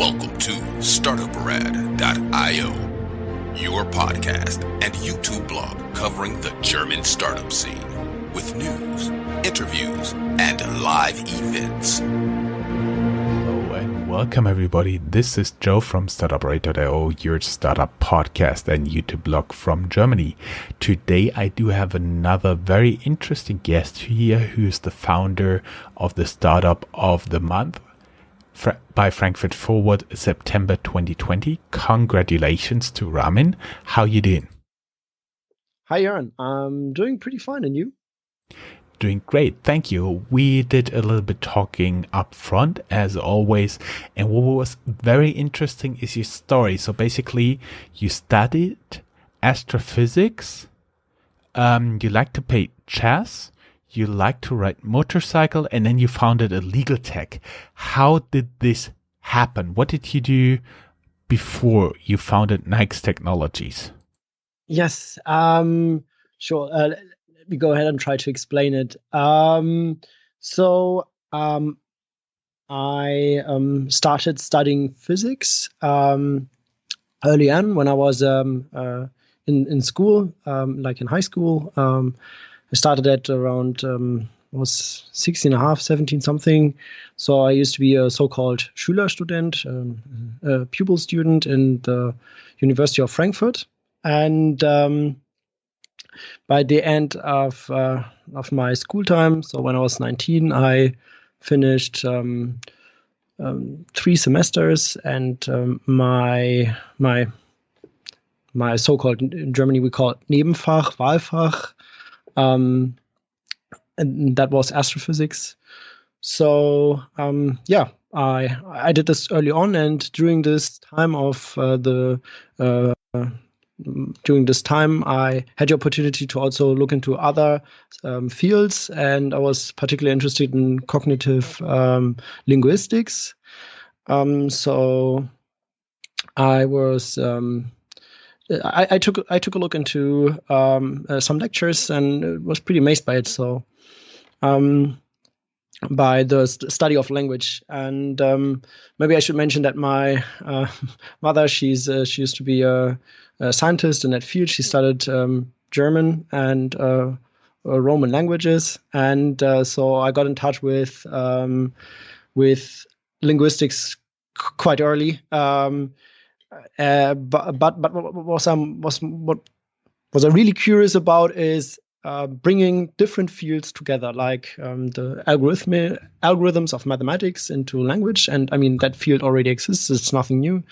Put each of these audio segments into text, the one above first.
Welcome to Startuprad.io, your podcast and YouTube blog covering the German startup scene with news, interviews, and live events. Hello and welcome everybody. This is Joe from Startuprad.io, your startup podcast and YouTube blog from Germany. Today I do have another very interesting guest here who is the founder of the Startup of the Month by Frankfurt Forward, September 2020. Congratulations to Ramin. How you doing? Hi, Aaron. I'm doing pretty fine, and you? Doing great, thank you. We did a little bit talking up front, as always, and what was very interesting is your story. So basically, you studied astrophysics, you like to play chess, you like to ride motorcycle, and then you founded a legal tech. How did this happen? What did you do before you founded NAIX Technologies? Yes, sure. Let me go ahead and try to explain it. I started studying physics early on when I was in school, like in high school. I started at around, was 16 and a half, 17 something. So I used to be a so-called Schülerstudent, a pupil student in the University of Frankfurt. And by the end of my school time, so when I was 19, I finished 3 semesters, and my so-called, in Germany we call it Nebenfach, Wahlfach, and that was astrophysics. So I did this early on, and during this time I had the opportunity to also look into other fields, and I was particularly interested in cognitive linguistics. So I was I took a look into some lectures and was pretty amazed by it. So by the study of language, and maybe I should mention that my mother, she used to be a scientist in that field. She studied German and Roman languages, and so I got in touch with linguistics quite early. But what was I really curious about is bringing different fields together, like the algorithms of mathematics into language. And I mean, that field already exists. It's nothing new.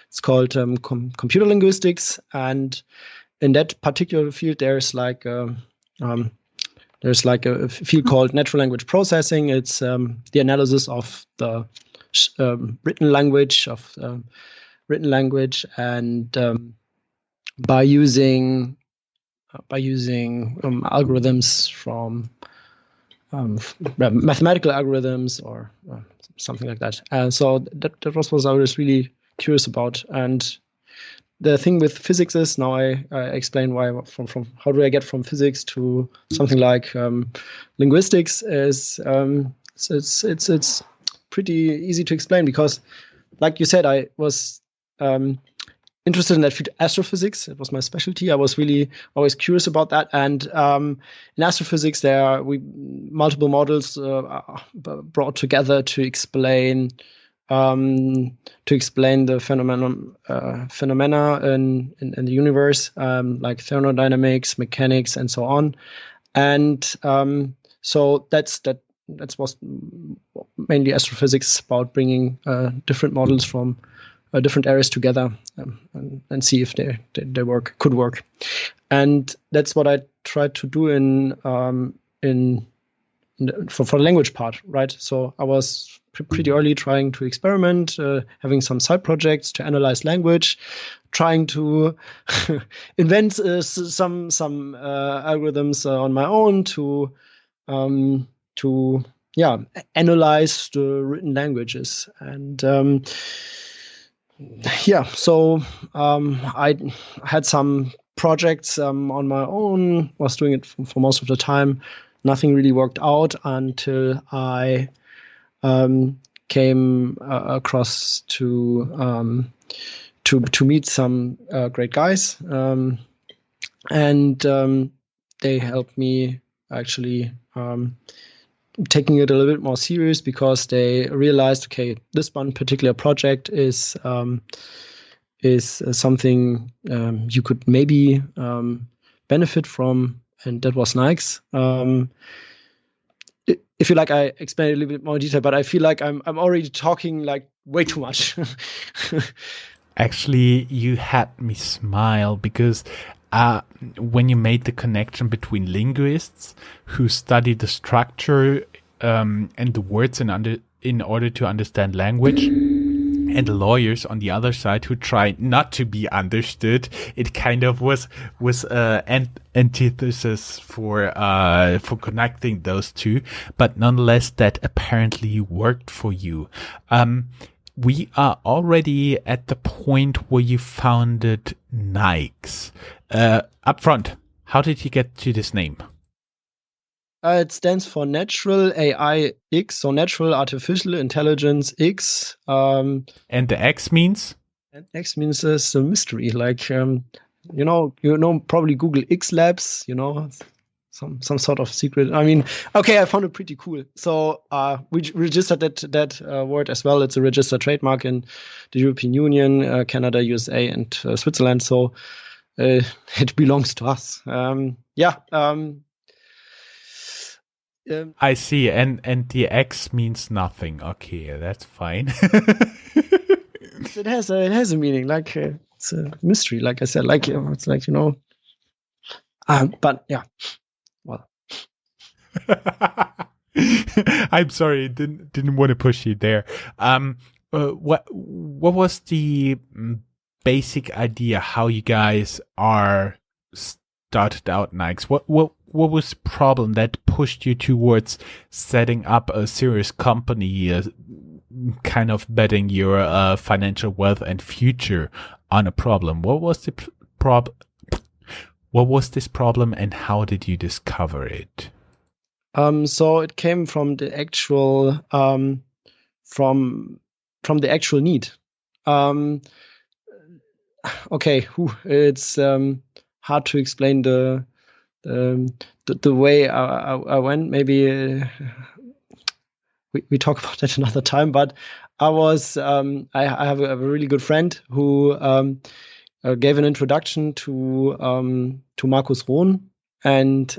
It's called computer linguistics. And in that particular field, there's like a field called natural language processing. It's the analysis of the written language, and by using algorithms from mathematical algorithms or something like that. So that was what I was really curious about. And the thing with physics is, now I explain why from how do I get from physics to something like linguistics is it's pretty easy to explain, because like you said, I was interested in that field, astrophysics. It was my specialty. I was really always curious about that. And in astrophysics, there are multiple models brought together to explain the phenomena in the universe, like thermodynamics, mechanics, and so on. And so that's was mainly astrophysics, about bringing different models from different areas together and see if they could work. And that's what I tried to do for the language part, right? So I was pretty early trying to experiment, having some side projects to analyze language, trying to invent some algorithms on my own to analyze the written languages. And so I had some projects on my own, was doing it for most of the time. Nothing really worked out until I came across to meet some great guys, and they helped me actually taking it a little bit more serious, because they realized, okay, this one particular project is something you could maybe benefit from, and that was NAIX. If you like, I explain it a little bit more detail, but I feel like I'm already talking like way too much. Actually, you had me smile, because when you made the connection between linguists who study the structure and the words in order to understand language, and lawyers on the other side who try not to be understood, it kind of was an antithesis for connecting those two. But nonetheless, that apparently worked for you. We are already at the point where you founded NAIX. Up front, how did you get to this name? It stands for Natural AI X, so Natural Artificial Intelligence X. And the X means? And X means it's a mystery. Like you know, probably Google X Labs. You know, some sort of secret. I mean, okay, I found it pretty cool. So we registered that word as well. It's a registered trademark in the European Union, Canada, USA, and Switzerland. So it belongs to us. I see, and the X means nothing. Okay, that's fine. It has a meaning. Like it's a mystery. Like I said, like it's like, you know. But yeah, well. I'm sorry, didn't want to push you there. What was the basic idea how you guys are started out NAIX? What was the problem that pushed you towards setting up a serious company, kind of betting your financial wealth and future on a problem? What was the problem? What was this problem, and how did you discover it? So it came from the actual from the actual need. Okay, it's hard to explain the way I went. Maybe we talk about that another time. But I was I have a really good friend who gave an introduction to Markus Rohn, and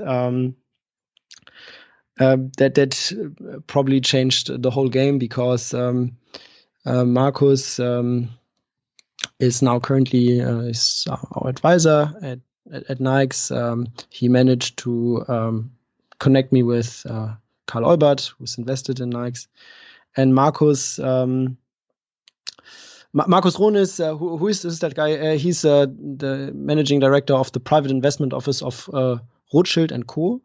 that probably changed the whole game, because Markus is now currently is our advisor at NAIX. He managed to connect me with Karl Olbert, who's invested in NAIX, and Markus. Markus Rohn is who is that guy? He's the managing director of the private investment office of Rothschild Co.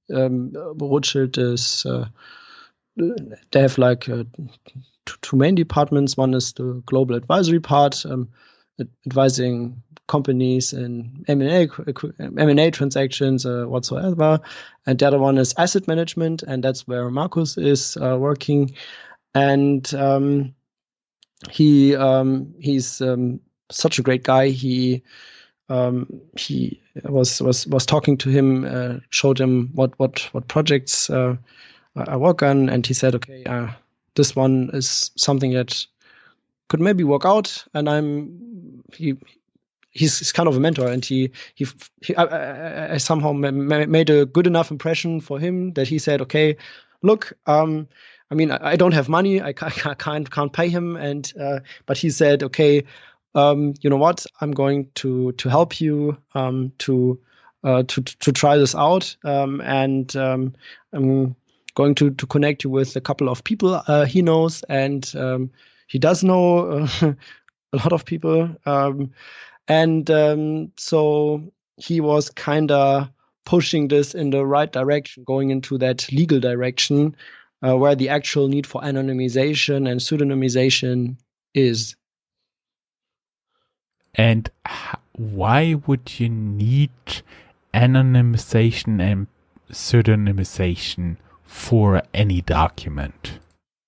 Rothschild is they have like two main departments. One is the global advisory part, advising companies in M&A transactions whatsoever, and the other one is asset management, and that's where Markus is working. And he's such a great guy. He was talking to him, showed him what projects I work on, and he said, okay, this one is something that could maybe work out, and he's kind of a mentor, and I somehow made a good enough impression for him that he said, okay, look, I mean, I don't have money, I can't pay him, and but he said, okay, you know what, I'm going to help you to try this out, and I'm going to connect you with a couple of people he knows, and he does know a lot of people, and so he was kind of pushing this in the right direction, going into that legal direction, where the actual need for anonymization and pseudonymization is. And why would you need anonymization and pseudonymization for any document?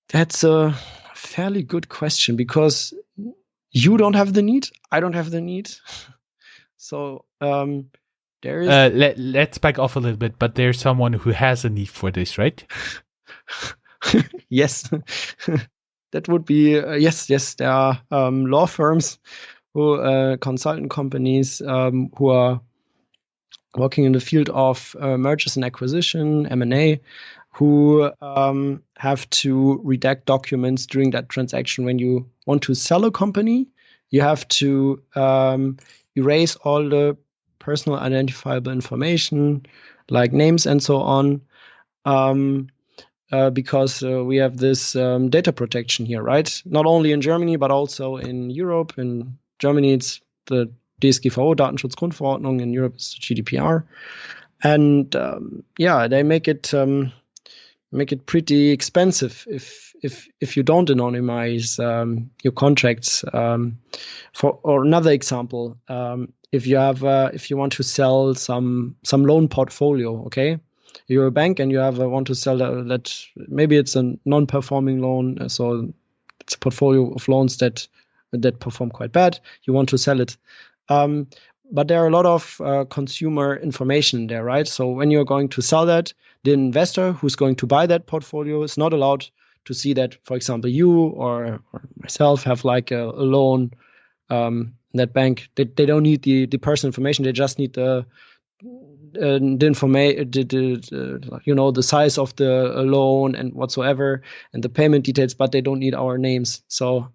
That's a fairly good question because you don't have the need. I don't have the need. So there is. Let's back off a little bit, but there's someone who has a need for this, right? Yes, that would be yes. There are law firms, consultant companies who are working in the field of mergers and acquisition, M&A, who have to redact documents during that transaction. When you want to sell a company, you have to erase all the personal identifiable information, like names and so on, because we have this data protection here, right? Not only in Germany, but also in Europe. In Germany, it's the DSGVO, Datenschutzgrundverordnung. In Europe, it's the GDPR. And they make it pretty expensive if you don't anonymize your contracts. Or another example, if you want to sell some loan portfolio, okay, you're a bank and you want to sell that maybe it's a non-performing loan, so it's a portfolio of loans that perform quite bad. You want to sell it. But there are a lot of consumer information there, right? So when you're going to sell that, the investor who's going to buy that portfolio is not allowed to see that, for example, you or myself have like a loan in that bank. They don't need the personal information. They just need the information, the size of the loan and whatsoever, and the payment details, but they don't need our names. So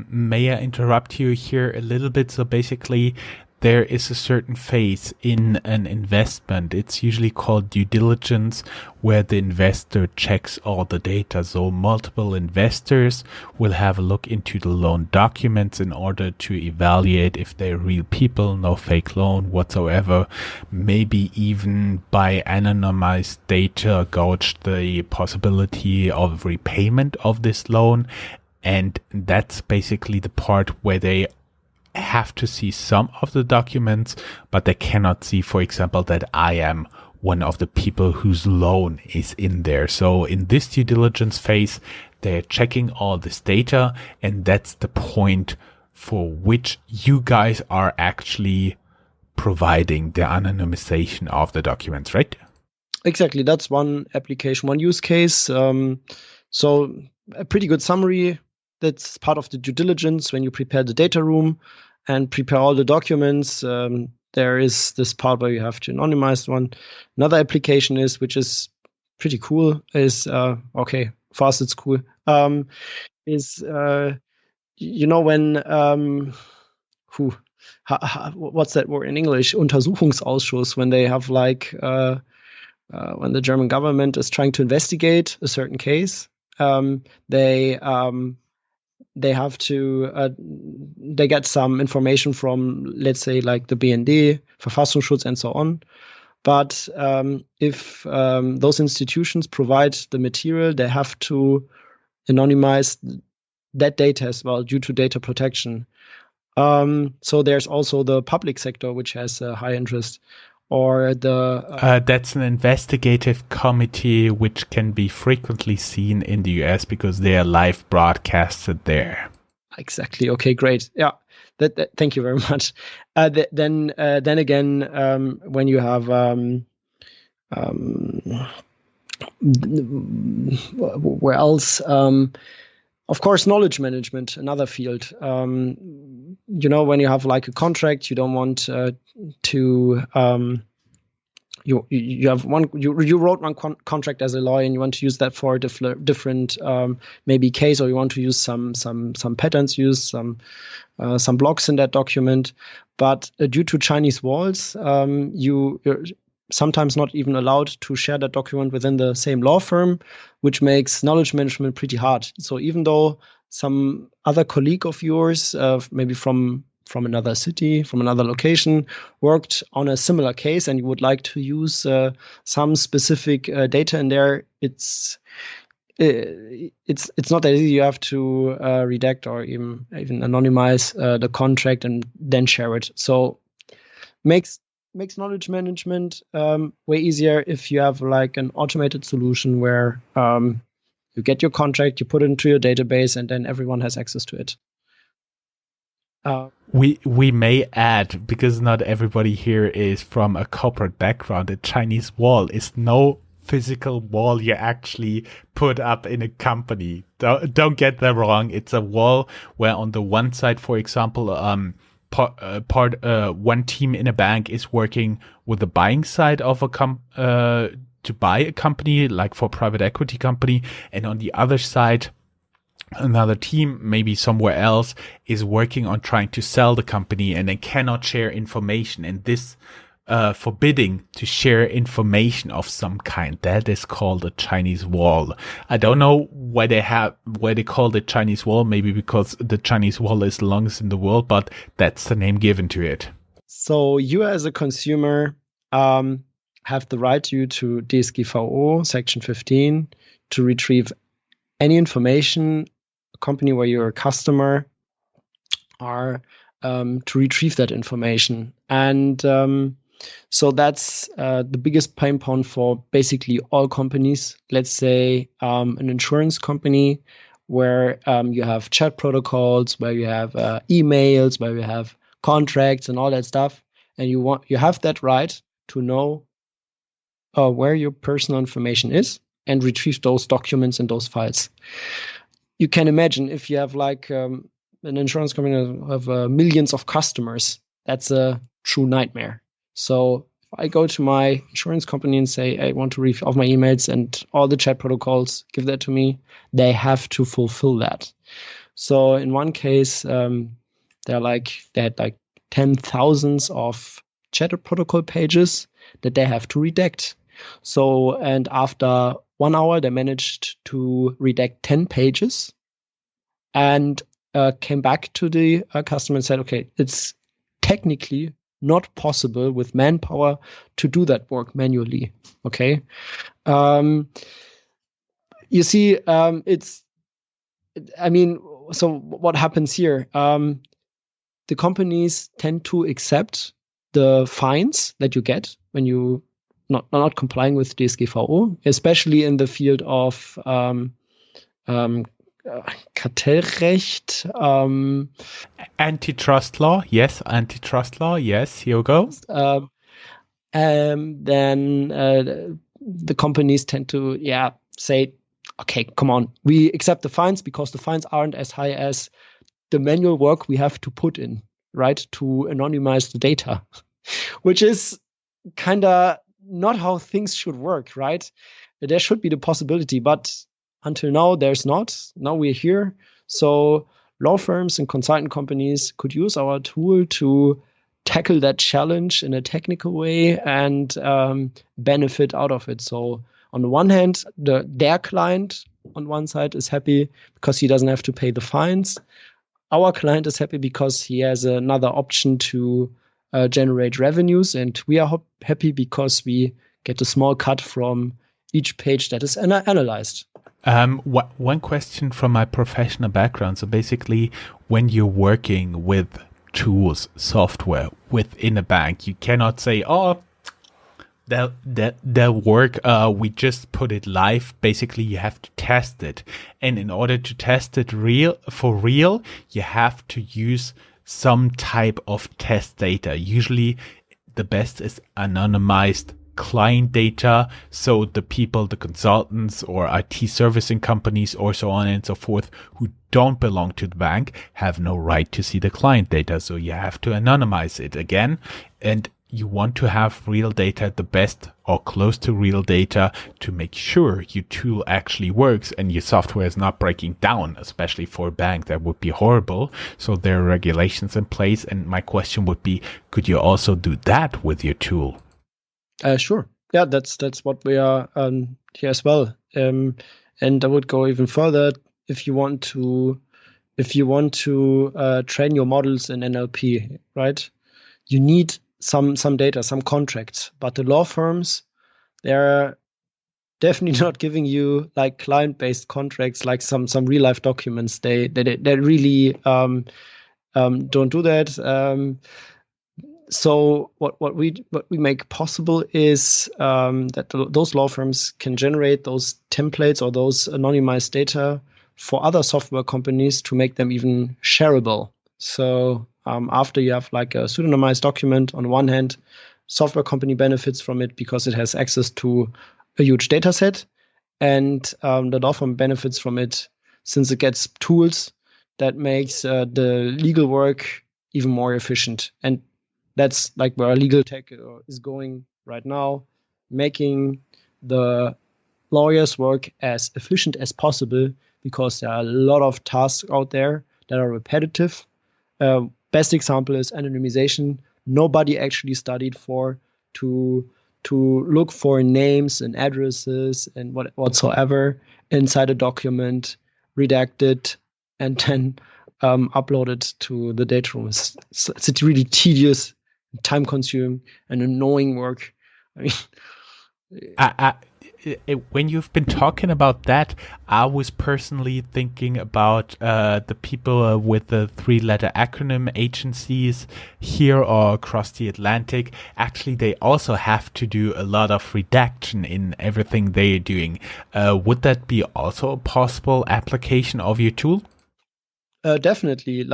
may I interrupt you here a little bit? So basically, there is a certain phase in an investment. It's usually called due diligence, where the investor checks all the data. So multiple investors will have a look into the loan documents in order to evaluate if they're real people, no fake loan whatsoever. Maybe even by anonymized data gauge the possibility of repayment of this loan. And that's basically the part where they have to see some of the documents, but they cannot see, for example, that I am one of the people whose loan is in there. So in this due diligence phase, they're checking all this data, and that's the point for which you guys are actually providing the anonymization of the documents, right? Exactly. That's one application, one use case. So a pretty good summary. That's part of the due diligence when you prepare the data room and prepare all the documents. There is this part where you have to anonymize one. Another application which is pretty cool, is okay, for us it's cool. Is when what's that word in English? Untersuchungsausschuss, when they have like when the German government is trying to investigate a certain case, they have to they get some information from, let's say, like the BND, Verfassungsschutz, and so on. But if those institutions provide the material, they have to anonymize that data as well due to data protection. So there's also the public sector, which has a high interest. Or that's an investigative committee which can be frequently seen in the US because they are live broadcasted there. Exactly. Okay, great. Yeah, that thank you very much. Then again, when you have where else? Of course, knowledge management, another field. When you have like a contract, you don't want to. You have one. You wrote one contract as a lawyer, and you want to use that for a different maybe case, or you want to use some patterns, use some blocks in that document. But due to Chinese walls, you're sometimes not even allowed to share that document within the same law firm, which makes knowledge management pretty hard. So even though some other colleague of yours, maybe from another city, from another location, worked on a similar case, and you would like to use some specific data in there, it's not that easy. You have to redact or even anonymize the contract and then share it. So makes knowledge management way easier if you have like an automated solution where You get your contract, you put it into your database, and then everyone has access to it. We may add, because not everybody here is from a corporate background, a Chinese wall is no physical wall you actually put up in a company. Don't get that wrong. It's a wall where on the one side, for example, one team in a bank is working with the buying side of a to buy a company, like for private equity company, and on the other side, another team, maybe somewhere else, is working on trying to sell the company, and they cannot share information. And this forbidding to share information of some kind, that is called a Chinese wall. I don't know why they call it Chinese wall, maybe because the Chinese wall is the longest in the world, but that's the name given to it. So you as a consumer have the right to DSGVO section 15 to retrieve any information, a company where you're a customer, are to retrieve that information. And so that's the biggest pain point for basically all companies. Let's say an insurance company where you have chat protocols, where you have emails, where you have contracts and all that stuff, and you have that right to know where your personal information is and retrieve those documents and those files. You can imagine if you have like an insurance company of millions of customers, that's a true nightmare. So if I go to my insurance company and say, I want to read off my emails and all the chat protocols, give that to me, they have to fulfill that. So in one case, they had like 10,000 of chat protocol pages that they have to redact. So, and after 1 hour, they managed to redact 10 pages and came back to the customer and said, okay, it's technically not possible with manpower to do that work manually. Okay. You see, so what happens here? The companies tend to accept the fines that you get when you not complying with DSGVO, especially in the field of Kartellrecht. Antitrust law, yes. Here we go. Then the companies tend to say, okay, come on, we accept the fines because the fines aren't as high as the manual work we have to put in, right, to anonymize the data, which is kind of not how things should work, right? There should be the possibility, but until now, there's not. Now we're here. So law firms and consultant companies could use our tool to tackle that challenge in a technical way and benefit out of it. So on the one hand, their client on one side is happy because he doesn't have to pay the fines. Our client is happy because he has another option to generate revenues, and we are happy because we get a small cut from each page that is analyzed. One question from my professional background. So basically, when you're working with tools, software within a bank, you cannot say, oh, they'll work. We just put it live. Basically, you have to test it. And in order to test it for real, you have to use some type of test data. Usually the best is anonymized client data. So the people, the consultants or IT servicing companies or so on and so forth who don't belong to the bank have no right to see the client data. So you have to anonymize it again. And you want to have real data, the best or close to real data, to make sure your tool actually works and your software is not breaking down, especially for a bank. That would be horrible. So there are regulations in place. And my question would be, could you also do that with your tool? Sure. Yeah, that's what we are here as well. And I would go even further. If you want to train your models in NLP, right? You need some data, some contracts. But the law firms, they're definitely not giving you like client-based contracts, like some real life documents. They really don't do that. So what we make possible is that those law firms can generate those templates or those anonymized data for other software companies to make them even shareable. So after you have like a pseudonymized document, on one hand, software company benefits from it because it has access to a huge data set, and the law firm benefits from it since it gets tools that makes the legal work even more efficient. And that's like where legal tech is going right now, making the lawyers' work as efficient as possible, because there are a lot of tasks out there that are repetitive. Best example is anonymization. Nobody actually studied to look for names and addresses and whatsoever inside a document, redact it, and then upload it to the data room. It's really tedious, time-consuming, and annoying work. I mean, when you've been talking about that, I was personally thinking about the people with the three-letter acronym agencies here or across the Atlantic. Actually, they also have to do a lot of redaction in everything they're doing. Would that be also a possible application of your tool? Definitely.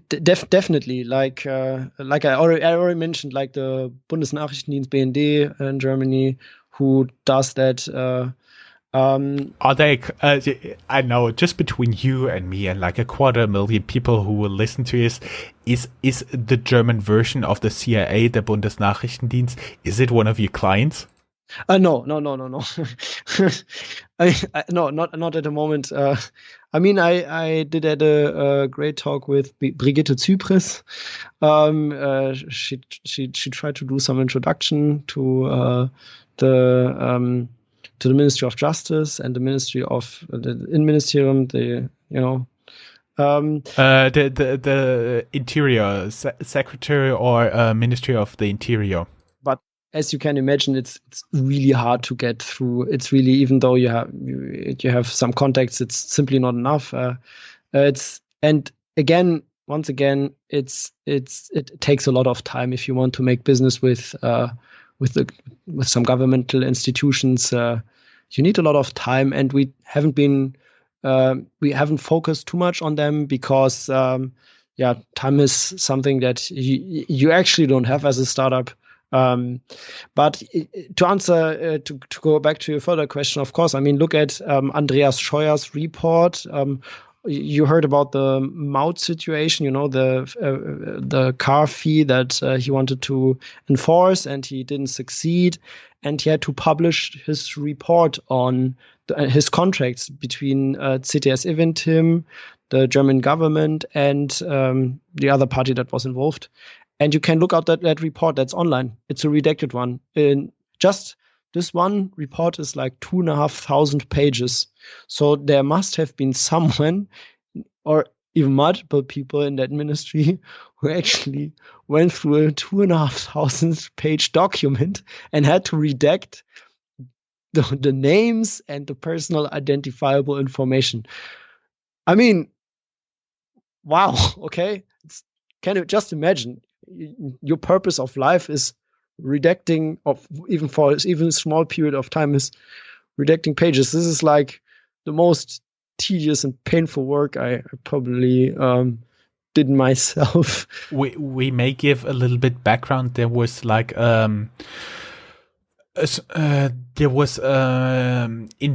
Definitely, like I already mentioned, like the Bundesnachrichtendienst BND in Germany, who does that. Are they? I know, just between you and me and like 250,000 people who will listen to this, is the German version of the CIA, the Bundesnachrichtendienst, is it one of your clients? No. No, not at the moment. I mean, I did had a great talk with Brigitte Zypris. She tried to do some introduction to the Ministry of Justice and the Ministry of the Innenministerium. The Interior Secretary or Ministry of the Interior. But as you can imagine, it's really hard to get through. It's really, even though you have some contacts, it's simply not enough. Once again, it takes a lot of time if you want to make business with some governmental institutions. You need a lot of time, and we haven't focused too much on them because time is something that you actually don't have as a startup. But to answer, to go back to your further question, of course, I mean, look at Andreas Scheuer's report. You heard about the Maut situation, the car fee that he wanted to enforce, and he didn't succeed, and he had to publish his report on his contracts between CTS Eventim, the German government, and the other party that was involved. And you can look up that report. That's online. It's a redacted one. Just this one report is like 2,500 pages. So there must have been someone, or even multiple people in that ministry, who actually went through a 2,500 page document and had to redact the names and the personal identifiable information. I mean, wow. Okay. Can you just imagine? Your purpose of life is redacting, of even a small period of time, is redacting pages. This is like the most tedious and painful work I probably did myself. We may give a little bit background. There was like in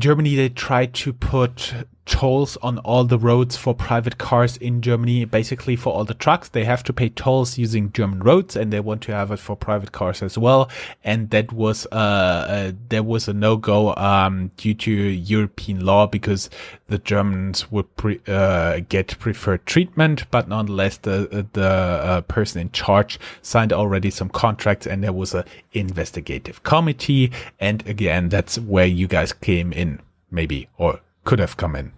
Germany, they tried to put tolls on all the roads for private cars in Germany. Basically, for all the trucks, they have to pay tolls using German roads, and they want to have it for private cars as well. And that was there was a no-go due to European law, because the Germans would get preferred treatment, but nonetheless, the person in charge signed already some contracts, and there was a investigative committee. And again, that's where you guys came in, maybe, or could have come in.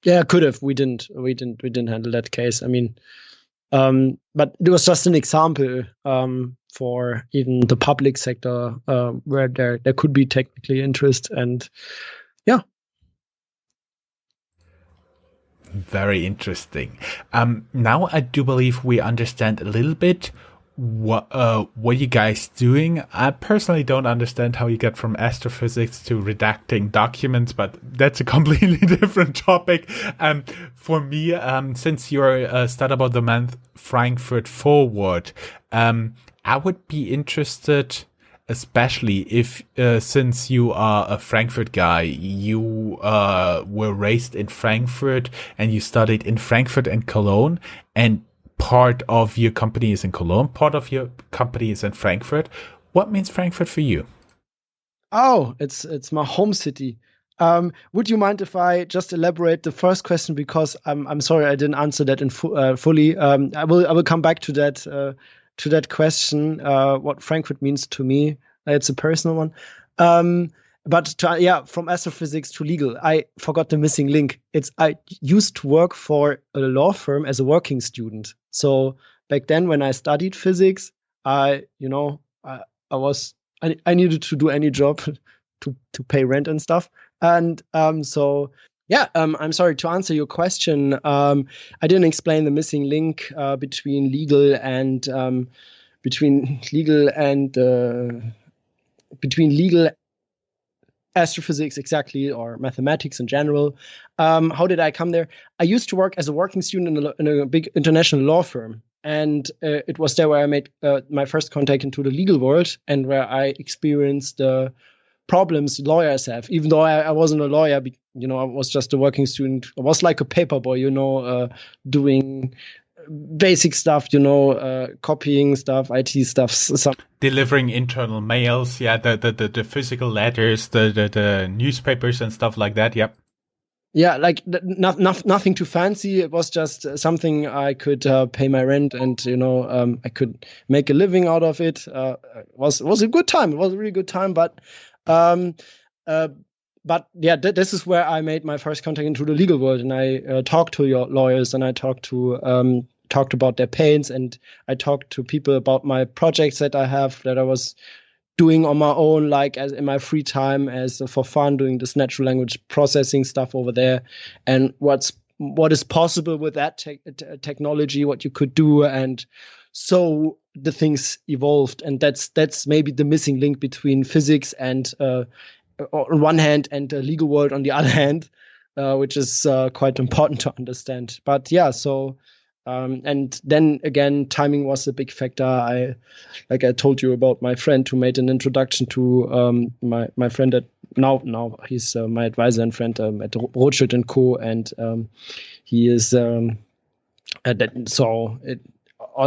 Yeah, could have. We didn't handle that case. I mean, but it was just an example for even the public sector where there could be technically interest, and yeah. very interesting. Now I do believe we understand a little bit what you guys doing. I personally don't understand how you get from astrophysics to redacting documents, but that's a completely different topic. For me, since you're a Startup of the Month Frankfurt Forward, I would be interested, especially if since you are a Frankfurt guy, you were raised in Frankfurt and you studied in Frankfurt and Cologne, and part of your company is in Cologne, part of your company is in Frankfurt. What means Frankfurt for you? Oh, it's my home city. Would you mind if I just elaborate the first question, because I'm sorry I didn't answer that in fully. I will come back to that question. What Frankfurt means to me, it's a personal one. From astrophysics to legal, I forgot the missing link. I used to work for a law firm as a working student. So back then, when I studied physics, I needed to do any job to pay rent and stuff. And I'm sorry, to answer your question. I didn't explain the missing link between legal and astrophysics exactly, or mathematics in general. How did I come there? I used to work as a working student in a big international law firm. And it was there where I made my first contact into the legal world, and where I experienced the problems lawyers have. Even though I wasn't a lawyer, I was just a working student. I was like a paper boy, doing basic stuff, copying stuff, IT stuff, delivering internal mails, the physical letters, the newspapers and stuff like that. Yep. Yeah, like nothing too fancy. It was just something I could pay my rent, and I could make a living out of it. It was a good time. It was a really good time, but this is where I made my first contact into the legal world, and I talked to your lawyers, and I talked about their pains, and I talked to people about my projects that I have, that I was doing on my own, like as in my free time, as for fun, doing this natural language processing stuff over there, and what is possible with that technology, what you could do. And so the things evolved, and that's maybe the missing link between physics and on one hand, and the legal world on the other hand, which is quite important to understand. But yeah, so and then again, timing was a big factor. I told you about my friend who made an introduction to my friend that now he's my advisor and friend at Rothschild Co, and he is all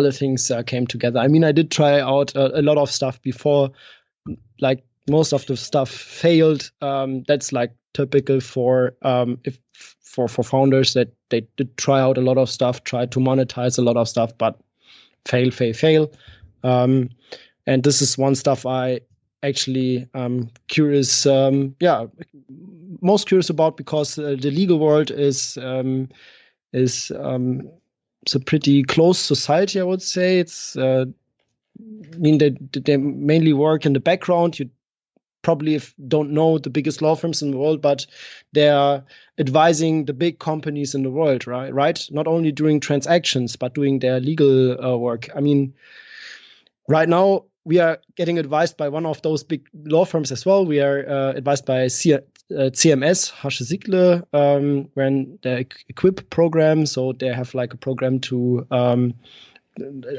the things came together. I mean, I did try out a lot of stuff before, like most of the stuff failed. That's like typical for founders, that they did try out a lot of stuff, try to monetize a lot of stuff, but fail. And this is one stuff I actually curious, most curious about, because the legal world is a pretty close society, I would say. It's they mainly work in the background. You probably don't know the biggest law firms in the world, but they are advising the big companies in the world, right? Not only doing transactions, but doing their legal work. I mean, right now we are getting advised by one of those big law firms as well. We are advised by CMS, Hasche Sigle, when the Equip program. So they have like a program to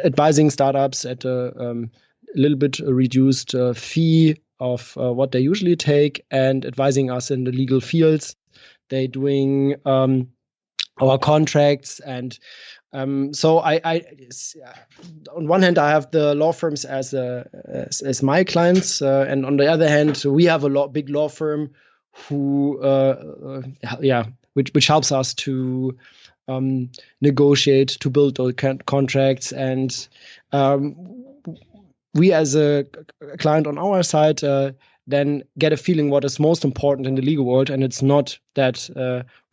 advising startups at a little bit reduced fee of what they usually take, and advising us in the legal fields. They're doing our contracts, and so I on one hand I have the law firms as my clients, and on the other hand we have a big law firm who which helps us to negotiate, to build those contracts, and we as a client on our side then get a feeling what is most important in the legal world. And it's not that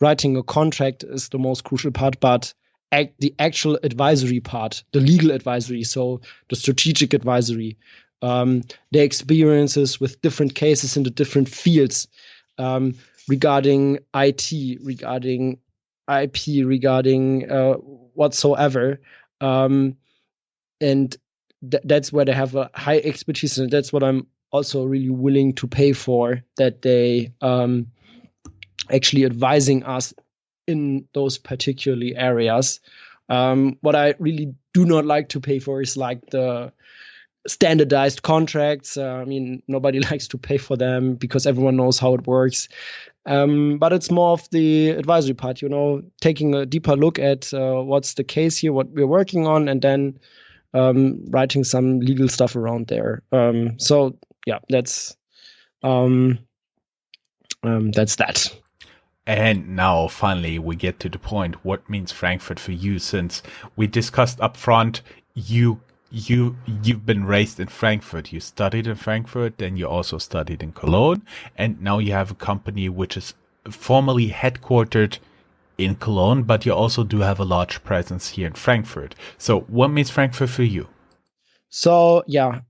writing a contract is the most crucial part, but the actual advisory part, the legal advisory, so the strategic advisory, their experiences with different cases in the different fields, regarding IT, regarding IP regarding whatsoever. And that's where they have a high expertise, and that's what I'm also really willing to pay for, that they actually advising us in those particularly areas. What I really do not like to pay for is like the standardized contracts. I mean, nobody likes to pay for them because everyone knows how it works. But it's more of the advisory part, taking a deeper look at what's the case here, what we're working on, and then writing some legal stuff around there. So yeah, that's that. And now finally we get to the point. What means Frankfurt for you? Since we discussed up front, you've been raised in Frankfurt. You studied in Frankfurt, then you also studied in Cologne, and now you have a company which is formally headquartered in Cologne, but you also do have a large presence here in Frankfurt. So what means Frankfurt for you? So yeah,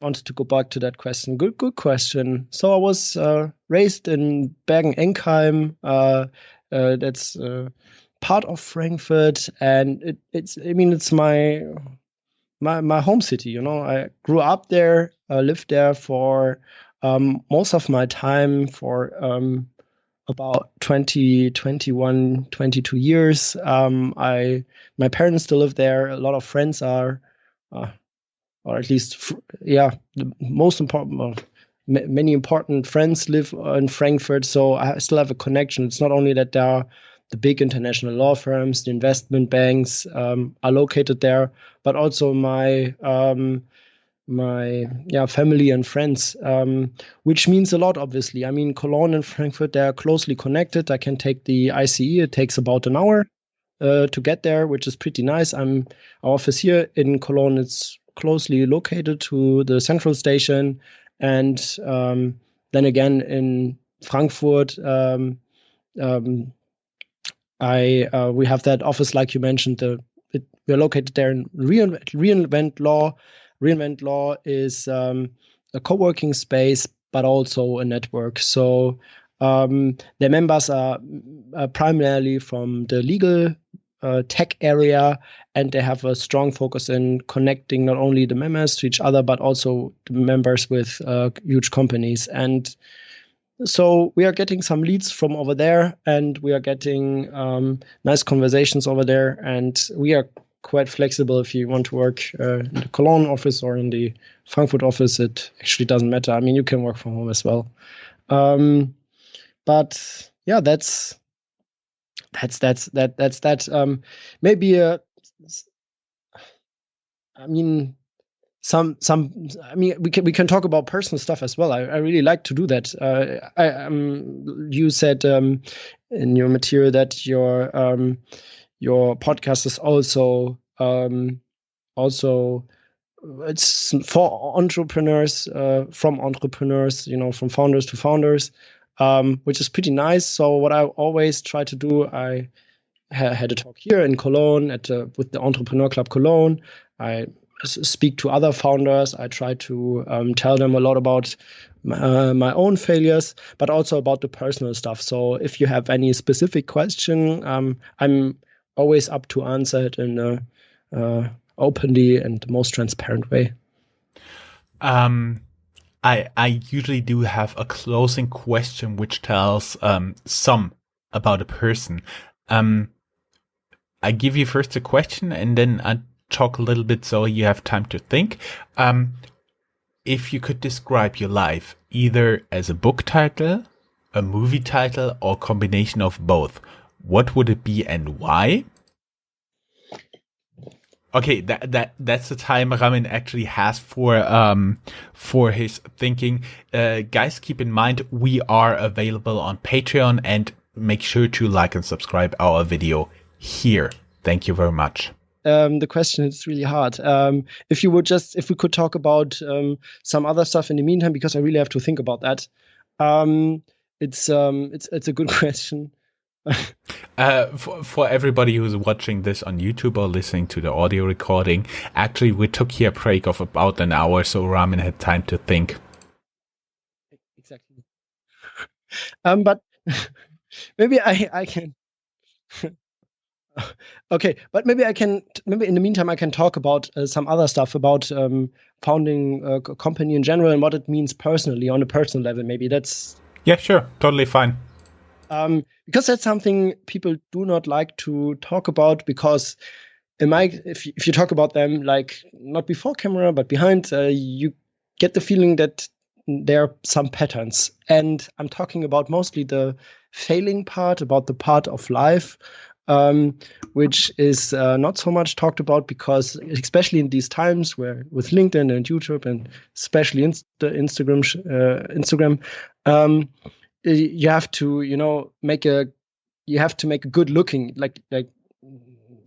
wanted to go back to that question. Good question. So I was raised in Bergen-Enkheim. That's part of Frankfurt, and it's my home city. I grew up there, lived there for most of my time, for about 20, 21, 22 years. My parents still live there. A lot of friends are, or at least, the most important, many important friends live in Frankfurt. So I still have a connection. It's not only that there are the big international law firms, the investment banks are located there, but also my family and friends, which means a lot, obviously. I mean, Cologne and Frankfurt, they're closely connected. I can take the ICE. It takes about an hour to get there, which is pretty nice. Our office here in Cologne is closely located to the central station. And then again, in Frankfurt, we have that office, like you mentioned. We're located there in Reinvent Law. Reinvent Law is a co-working space, but also a network. So their members are primarily from the legal tech area, and they have a strong focus in connecting not only the members to each other, but also the members with huge companies. And so we are getting some leads from over there, and we are getting nice conversations over there, and we are quite flexible. If you want to work in the Cologne office or in the Frankfurt office, it actually doesn't matter. I mean, you can work from home as well. But yeah, that's that. Maybe I mean, we can talk about personal stuff as well. I really like to do that. You said in your material that your podcast is also it's for entrepreneurs, from entrepreneurs, from founders to founders, which is pretty nice. So what I always try to do, I had a talk here in Cologne with the Entrepreneur Club Cologne. I speak to other founders. I try to tell them a lot about my own failures, but also about the personal stuff. So if you have any specific question, I'm always up to answer it in a openly and the most transparent way. I usually do have a closing question which tells some about a person. I give you first a question, and then I talk a little bit so you have time to think. If you could describe your life either as a book title, a movie title, or combination of both, what would it be and why? Okay, that's the time Ramin actually has for his thinking. Guys, keep in mind we are available on Patreon, and make sure to like and subscribe our video here. Thank you very much. The question is really hard. If we could talk about some other stuff in the meantime, because I really have to think about that. It's a good question. For everybody who's watching this on YouTube or listening to the audio recording, actually we took here a break of about an hour, so Ramin had time to think. Exactly. But maybe I can. Okay, but maybe in the meantime, I can talk about some other stuff about founding a company in general and what it means personally on a personal level. Maybe that's Yeah, sure. Totally fine. because that's something people do not like to talk about because if you talk about them like not before camera but behind, you get the feeling that there are some patterns. And I'm talking about mostly the failing part, about the part of life, which is not so much talked about because, especially in these times where with LinkedIn and YouTube and especially Instagram, you have to make a good looking like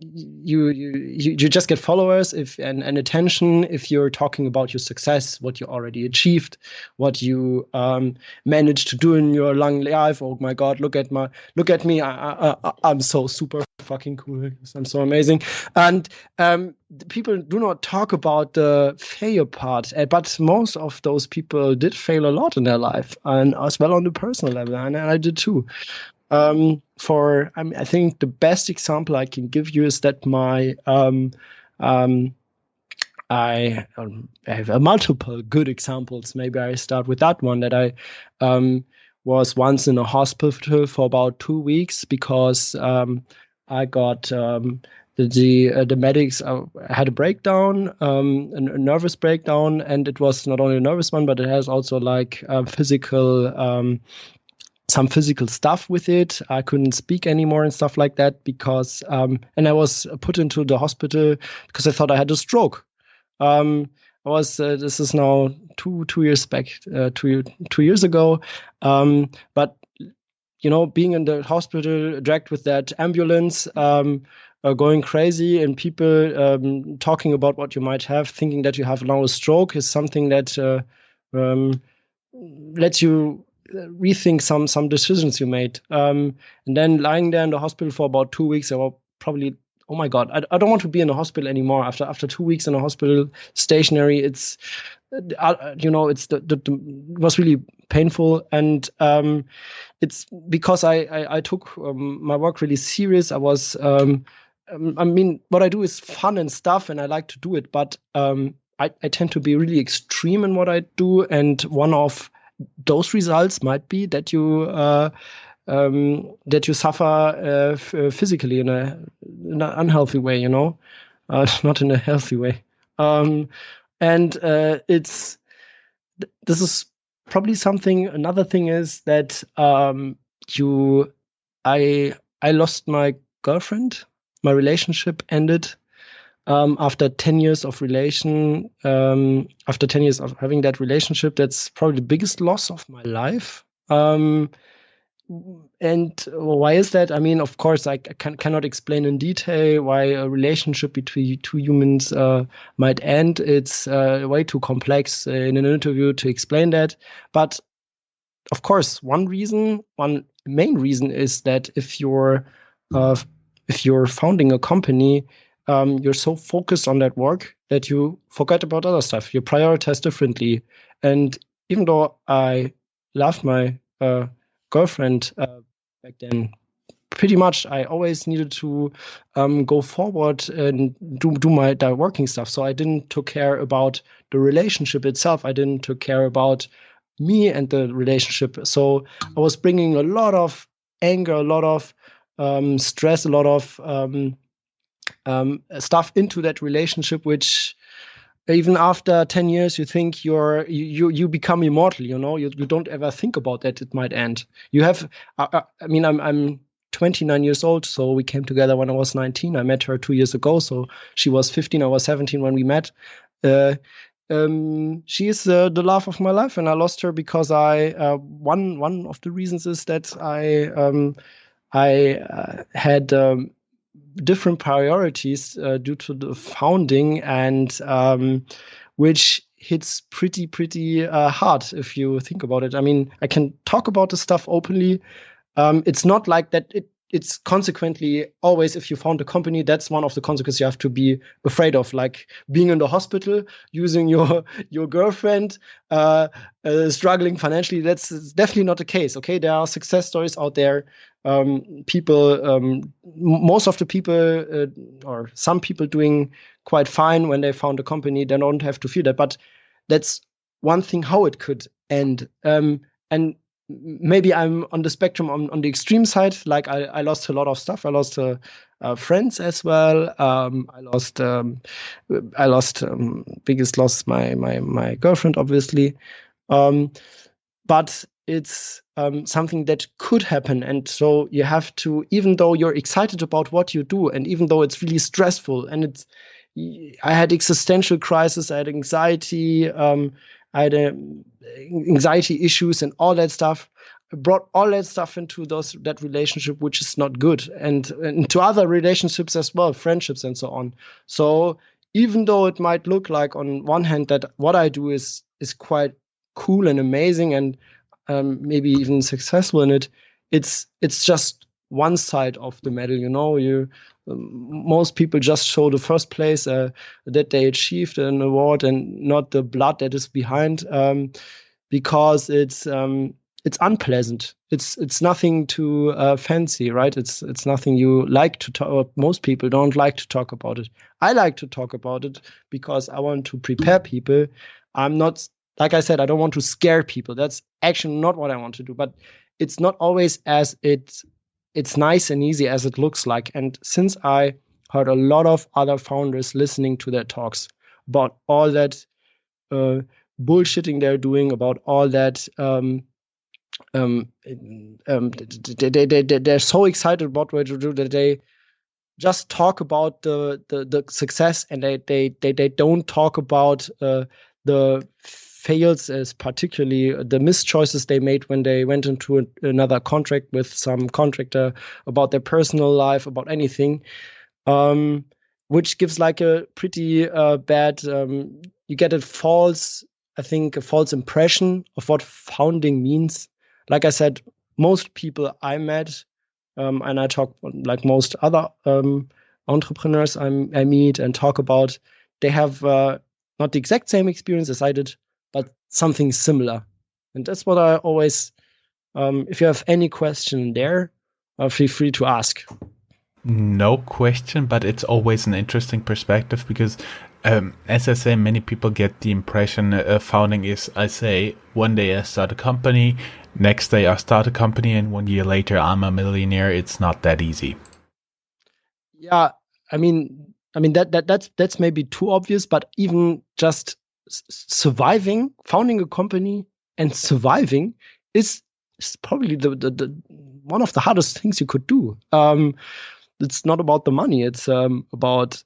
you just get followers and attention if you're talking about your success, what you already achieved, what you managed to do in your long life. Oh my God, look at me! I'm so super fucking cool. I'm so amazing. And people do not talk about the failure part, but most of those people did fail a lot in their life, and as well on the personal level, and I did too. I think the best example I can give you is that I have multiple good examples. Maybe I start with that one that I was once in a hospital for about 2 weeks because I got the medics had a breakdown, a nervous breakdown, and it was not only a nervous one, but it has also like some physical stuff with it. I couldn't speak anymore and stuff like that because, and I was put into the hospital because I thought I had a stroke. This is now two years back, 2 years ago. But being in the hospital, dragged with that ambulance, going crazy, and people talking about what you might have, thinking that you have now a stroke, is something that lets you rethink some decisions you made. And then lying there in the hospital for about 2 weeks, I was probably, oh my God, I don't want to be in the hospital anymore. After 2 weeks in a hospital stationary, it's it was really painful. And it's because I took my work really serious. I was what I do is fun and stuff, and I like to do it, but I tend to be really extreme in what I do, and one of those results might be that you suffer physically in an unhealthy way, not in a healthy way. And this is probably something. Another thing is that I lost my girlfriend. My relationship ended after 10 years of after 10 years of having that relationship. That's probably the biggest loss of my life. And why is that? I mean, of course, I cannot explain in detail why a relationship between two humans might end. It's way too complex in an interview to explain that. But of course, one main reason is that if you're founding a company, you're so focused on that work that you forget about other stuff. You prioritize differently. And even though I loved my girlfriend back then, pretty much I always needed to go forward and do my working stuff. So I didn't take care about the relationship itself. I didn't take care about me and the relationship. So I was bringing a lot of anger, a lot of stress, a lot of stuff into that relationship, which even after 10 years, you think you become immortal. You don't ever think about that it might end. You have, I'm 29 years old, so we came together when I was 19. I met her 2 years ago, so she was 15, I was 17 when we met. She is the love of my life, and I lost her because one of the reasons is that I had different priorities due to the founding, and which hits pretty hard if you think about it. I mean, I can talk about the stuff openly. It's not like that. It's consequently always, if you found a company, that's one of the consequences you have to be afraid of, like being in the hospital, using your girlfriend, struggling financially. That's definitely not the case. Okay, there are success stories out there. people, most of the people, or some people doing quite fine when they found a company. They don't have to feel that, but that's one thing how it could end. And maybe I'm on the spectrum on the extreme side. Like I lost a lot of stuff. I lost friends as well. I lost biggest loss my girlfriend, obviously. But it's something that could happen. And so you have to, even though you're excited about what you do, and even though it's really stressful, and I had existential crisis, I had anxiety, I had anxiety issues and all that stuff. I brought all that stuff into that relationship, which is not good, and into other relationships as well, friendships and so on. So even though it might look like on one hand that what I do is quite cool and amazing and maybe even successful in it, it's just one side of the medal. Most people just show the first place that they achieved an award and not the blood that is behind, because it's unpleasant. It's nothing too fancy, right? It's nothing you like to talk. Most people don't like to talk about it. I like to talk about it because I want to prepare people. I'm not, like I said, I don't want to scare people. That's actually not what I want to do. But it's not always as it's nice and easy as it looks like. And since I heard a lot of other founders listening to their talks about all that bullshitting they're doing, about all that they're so excited about what to do that they just talk about the success, and they don't talk about the fails, as particularly the mischoices they made when they went into another contract with some contractor, about their personal life, about anything, which gives like a pretty bad, you get a false impression of what founding means. Like I said, most people I met, and I talk like most other entrepreneurs I meet and talk about, they have not the exact same experience as I did, but something similar. And that's what I always, if you have any question there, feel free to ask. No question, but it's always an interesting perspective because, as I say, many people get the impression founding is, I say, one day I start a company, next day I start a company, and 1 year later I'm a millionaire. It's not that easy. Yeah, I mean that's maybe too obvious, but even just surviving, founding a company and surviving is probably the one of the hardest things you could do. It's not about the money. It's about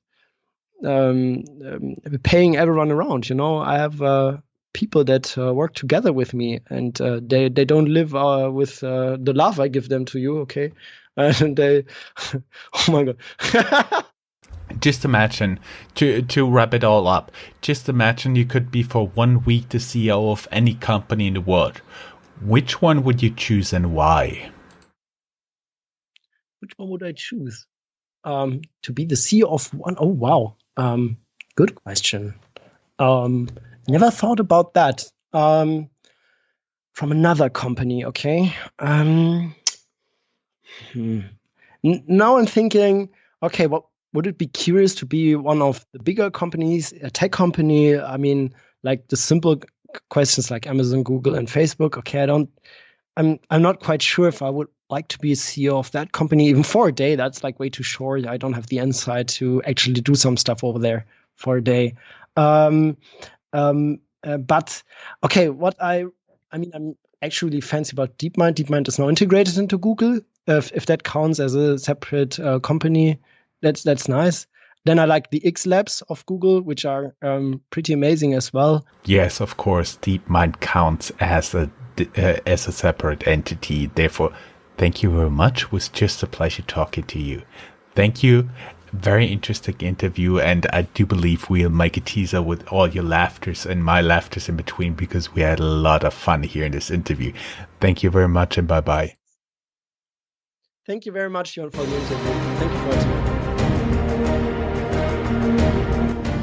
paying everyone around. I have people that work together with me, and they don't live with the love I give them to you. Okay, and they, oh my god. Just imagine, to wrap it all up, just imagine you could be for 1 week the CEO of any company in the world. Which one would you choose and why? Which one would I choose? To be the CEO of one? Oh, wow. Good question. Never thought about that. From another company, okay? Now I'm thinking, okay, what would it be curious to be one of the bigger companies, a tech company? I mean, like the simple questions like Amazon, Google, and Facebook. Okay, I'm not quite sure if I would like to be a CEO of that company even for a day. That's like way too short. I don't have the insight to actually do some stuff over there for a day. But okay, I'm actually fancy about DeepMind. DeepMind is now integrated into Google. If that counts as a separate company, that's nice. Then I like the X Labs of Google, which are pretty amazing as well. Yes, of course, DeepMind counts as a separate entity. Therefore, thank you very much. It was just a pleasure talking to you. Thank you. Very interesting interview, and I do believe we'll make a teaser with all your laughters and my laughters in between, because we had a lot of fun here in this interview. Thank you very much, and bye-bye. Thank you very much, Jon, for the interview. Thank you for watching.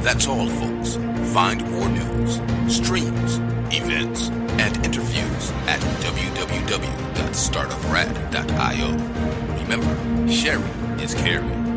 That's all, folks. Find more news, streams, events, and interviews at www.startuprad.io. Remember, sharing is caring.